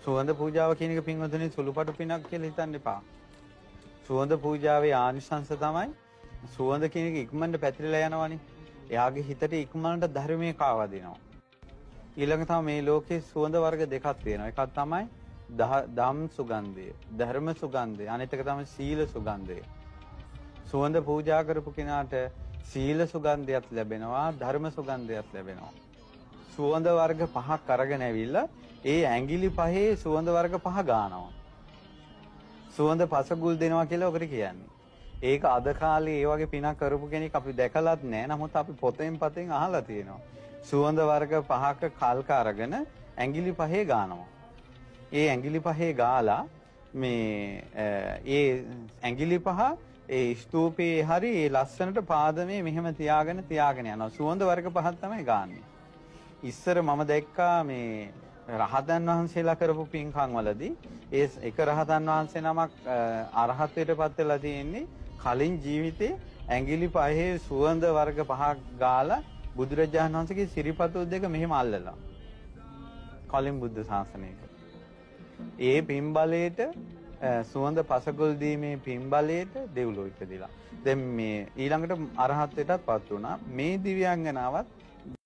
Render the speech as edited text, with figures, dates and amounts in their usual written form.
සුවඳ පූජාව කියන එක පින්වතුනි සුළුපටු පිනක් කියලා හිතන්න එපා. සුවඳ පූජාවේ ආනිසංස තමයි සුවඳ කියන එක ඉක්මනට පැතිරලා යනවනේ. එයාගේ හිතට ඉක්මනට ධර්මයේ කාවදිනවා. ඊළඟ තමයි මේ ලෝකේ සුවඳ වර්ග දෙකක් තියෙනවා. එකක් තමයි ධම් සුගන්ධය, ධර්ම සුගන්ධය. අනිත් එක තමයි සීල සුගන්ධය. සුවඳ පූජා කරපු කෙනාට සීල සුගන්ධයත් ලැබෙනවා, ධර්ම සුගන්ධයත් ලැබෙනවා. සුවඳ වර්ග පහක් අරගෙන ඇවිල්ලා ඒ ඇඟිලි පහේ සුවඳ වර්ග පහ ගන්නවා. සුවඳ පසගුල් දෙනවා කියලා ඔකට කියන්නේ. ඒක අද කාලේ ඒ වගේ පිනක් කරපු කෙනෙක් අපි දැකලත් නැහැ. නමුත් අපි පොතෙන් පතෙන් අහලා තියෙනවා. සුවඳ වර්ග පහක කල්ක අරගෙන ඇඟිලි පහේ ගන්නවා. ඒ ඇඟිලි පහේ ගාලා මේ ඒ ඇඟිලි පහ ඒ ස්තූපේ හරි ඒ ලස්සනට පාදමේ මෙහෙම තියාගෙන යනවා. සුවඳ වර්ග පහක් තමයි ගන්නෙ. ඉස්සර මම දැක්කා මේ රහතන් වහන්සේලා කරපු පින්කම් වලදී ඒ එක රහතන් වහන්සේ නමක් අරහත්ත්වයට පත් වෙලා තියෙන්නේ කලින් ජීවිතේ ඇඟිලි පහේ සුවඳ වර්ග පහක් ගාලා බුදුරජාණන් වහන්සේගේ සිරිපතුල් දෙක මෙහෙම අල්ලලා කලින් බුද්ධ ශාසනයක ඒ පින්බලයට සුවඳ පසගොල් දීමේ පින්බලයට දෙව්ලොව ඉපදිලා දැන් මේ ඊළඟට අරහත්ත්වයටත් පත් වුණා මේ දිව්‍යාංගනාවත්